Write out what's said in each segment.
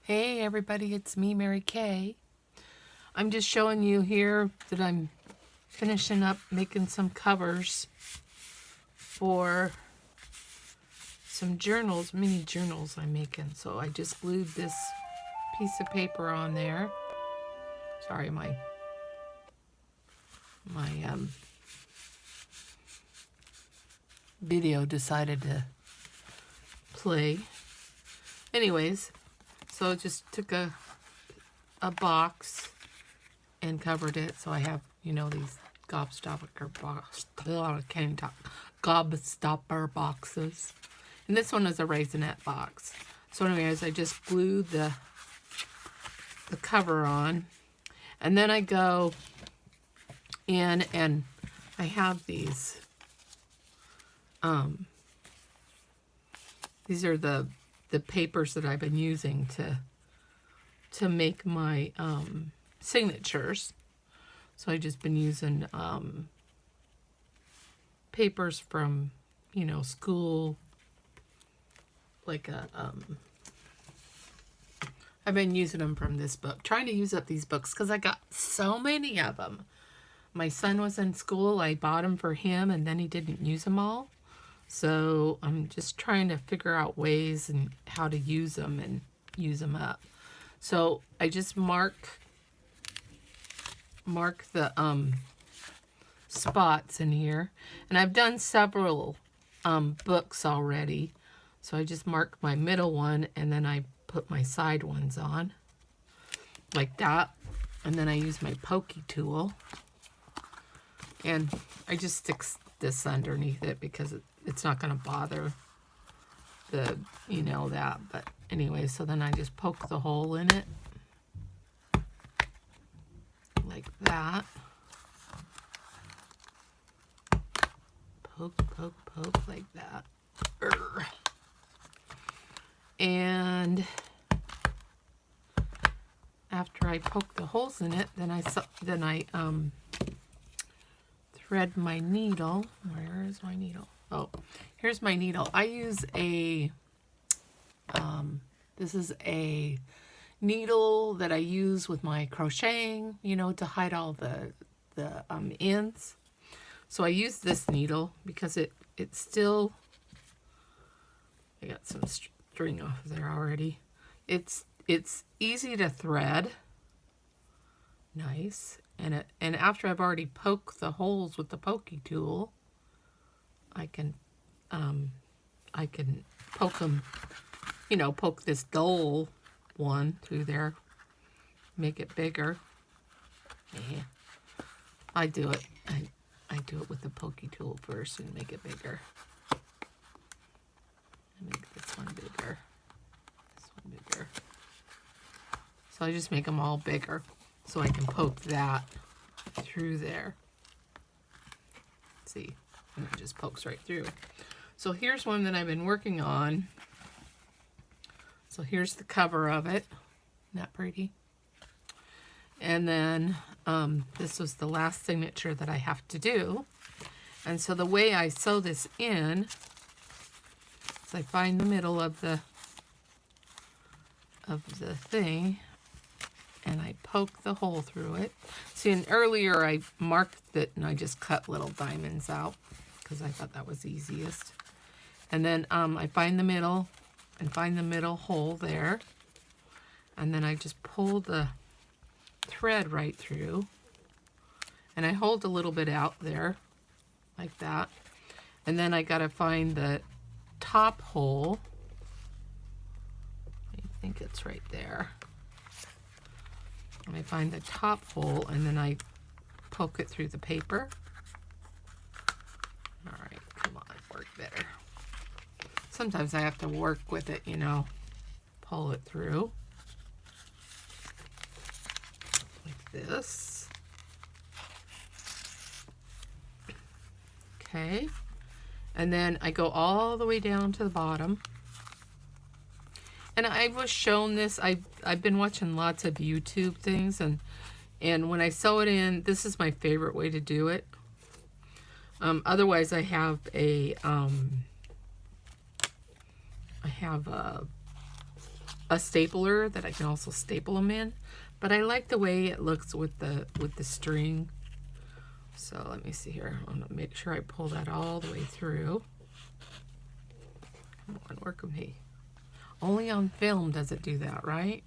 Hey everybody, it's me, Mary Kay. I'm just showing you here that I'm finishing up making some covers for some journals, mini journals I'm making. So I just glued this piece of paper on there. Sorry, my video decided to play. Anyways, so I just took a box and covered it. So I have, these gobstopper boxes. And this one is a raisinette box. So anyways, I just glued the cover on. And then I go in and I have these. These are the papers that I've been using to make my signatures. So I've just been using papers from, school, like I've been using them from this book, trying to use up these books because I got so many of them. My son was in school, I bought them for him, and then he didn't use them all. So I'm just trying to figure out ways and how to use them and use them up. So I just mark the spots in here, and I've done several books already. So I just mark my middle one, and then I put my side ones on like that, and then I use my pokey tool, and I just stick this underneath it because it's not going to bother the, that. But anyway, so then I just poke the hole in it like that. Poke like that. And after I poke the holes in it, then I thread my needle. Where is my needle? Oh, here's my needle. I use a, this is a needle that I use with my crocheting, to hide all the ends. So I use this needle because it's still, I got some string off there already. It's easy to thread. Nice. And after I've already poked the holes with the pokey tool, I can poke them, poke this dull one through there, make it bigger. Yeah. I do it. I do it with the pokey tool first and make it bigger. Make this one bigger. This one bigger. So I just make them all bigger so I can poke that through there. See, and it just pokes right through. So here's one that I've been working on. So here's the cover of it. Isn't that pretty? And then this was the last signature that I have to do. And so the way I sew this in is I find the middle of the thing and I poke the hole through it. See, and earlier I marked it and I just cut little diamonds out because I thought that was easiest. And then I find the middle and find the middle hole there. And then I just pull the thread right through. And I hold a little bit out there like that. And then I got to find the top hole. I think it's right there. And I find the top hole and then I poke it through the paper. All right, come on, work better. Sometimes I have to work with it, pull it through. Like this. Okay. And then I go all the way down to the bottom. And I was shown this, I've been watching lots of YouTube things, and when I sew it in, this is my favorite way to do it. Otherwise I have a a stapler that I can also staple them in, but I like the way it looks with the string. So let me see here. I want to make sure I pull that all the way through. Come on, work with me. Only on film does it do that, right?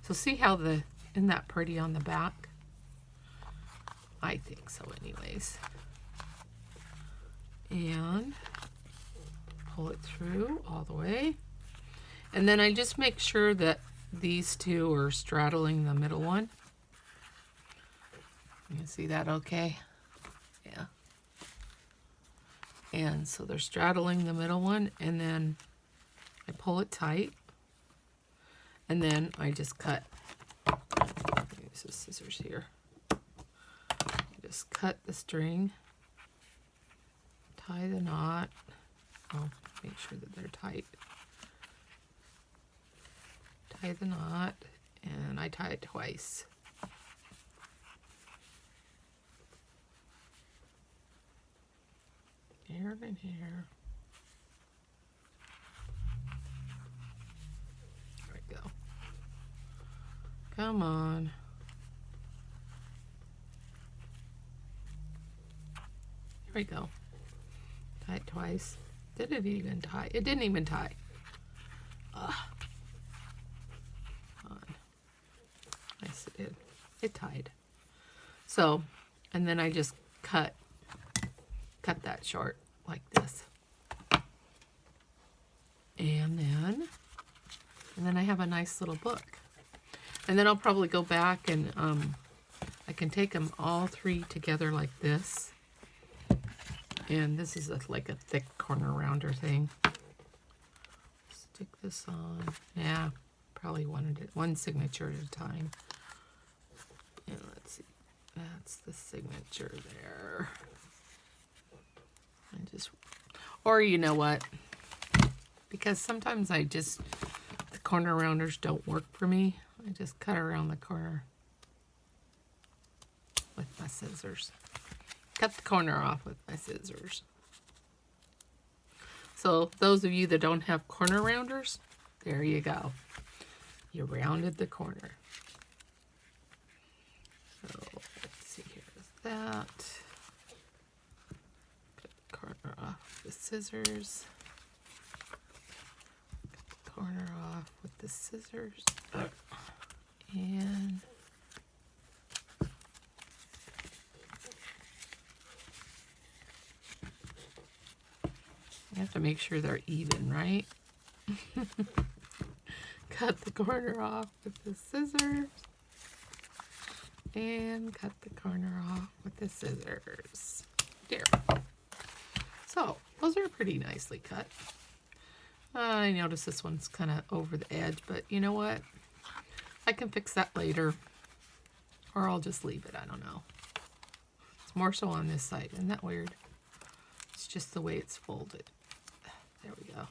So see how isn't that pretty on the back? I think so anyways. And pull it through all the way. And then I just make sure that these two are straddling the middle one. You can see that okay? Yeah. And so they're straddling the middle one, and then I pull it tight, and then I just cut. Use the scissors here. Just cut the string, tie the knot. Oh, make sure that they're tight. Tie the knot, and I tie it twice. Here and here. There we go. Come on. Here we go. Tie it twice. Did it even tie? It didn't even tie. Ugh. Yes, it did. It tied. So, and then I just cut that short like this. And then I have a nice little book. And then I'll probably go back and I can take them all three together like this. And this is like a thick corner rounder thing. Stick this on. Yeah, probably one signature at a time. And let's see, that's the signature there. Or you know what? Because sometimes the corner rounders don't work for me. I just cut around the corner with my scissors. Cut the corner off with my scissors. So those of you that don't have corner rounders, there you go. You rounded the corner. So let's see, here's that. Cut the corner off with the scissors. Cut the corner off with the scissors. And you have to make sure they're even, right? Cut the corner off with the scissors. And cut the corner off with the scissors. There. So, those are pretty nicely cut. I notice this one's kind of over the edge, but you know what? I can fix that later. Or I'll just leave it, I don't know. It's more so on this side, isn't that weird? It's just the way it's folded. There we go.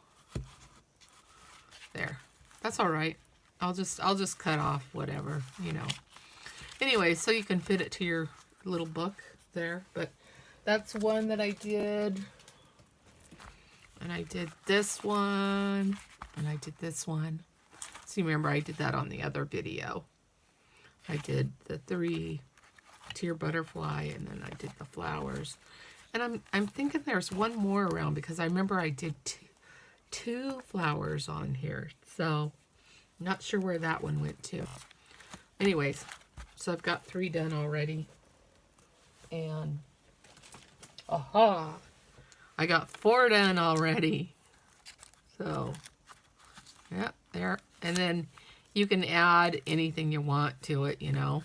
There. That's all right. I'll just cut off whatever, you know. Anyway, so you can fit it to your little book there. But that's one that I did. And I did this one. And I did this one. So you remember I did that on the other video. I did the 3-tier butterfly, and then I did the flowers. And I'm thinking there's one more around because I remember I did two flowers on here. So not sure where that one went to. Anyways, so I've got 3 done already. And aha! I got 4 done already. So yeah, there. And then you can add anything you want to it, you know.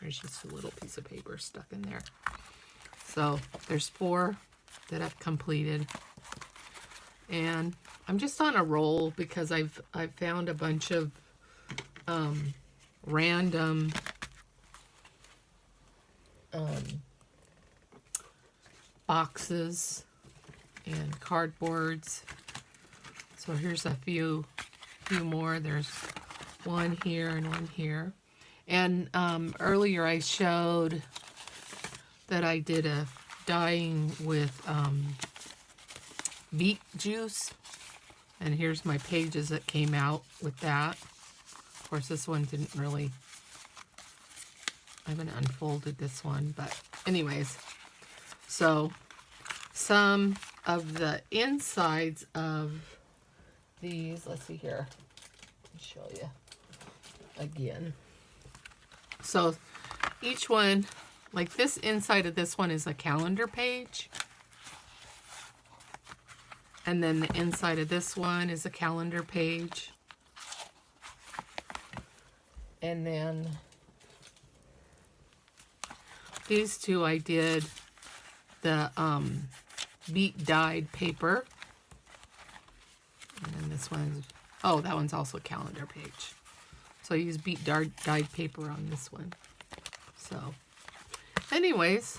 There's just a little piece of paper stuck in there. So there's 4 that I've completed. And I'm just on a roll because I've found a bunch of random boxes and cardboards. So here's a few more. There's one here and one here. And earlier I showed that I did a dyeing with beet juice. And here's my pages that came out with that. Of course, this one didn't really, I haven't unfolded this one, but anyways. So some of the insides of these, let's see here, let me show you again. So each one, like this inside of this one is a calendar page. And then the inside of this one is a calendar page. And then these two I did the beat dyed paper. And then this one's, oh, that one's also a calendar page. So I use beat dyed paper on this one. So anyways,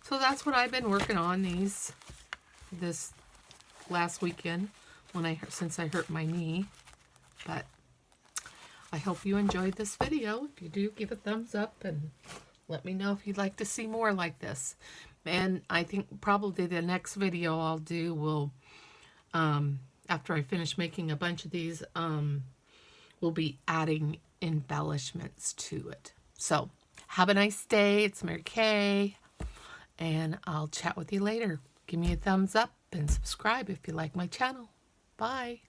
so that's what I've been working on this last weekend since I hurt my knee. But I hope you enjoyed this video. If you do, give a thumbs up and let me know if you'd like to see more like this. And I think probably the next video I'll do will, after I finish making a bunch of these, we'll be adding embellishments to it. So have a nice day. It's Mary Kay, and I'll chat with you later. Give me a thumbs up and subscribe if you like my channel. Bye.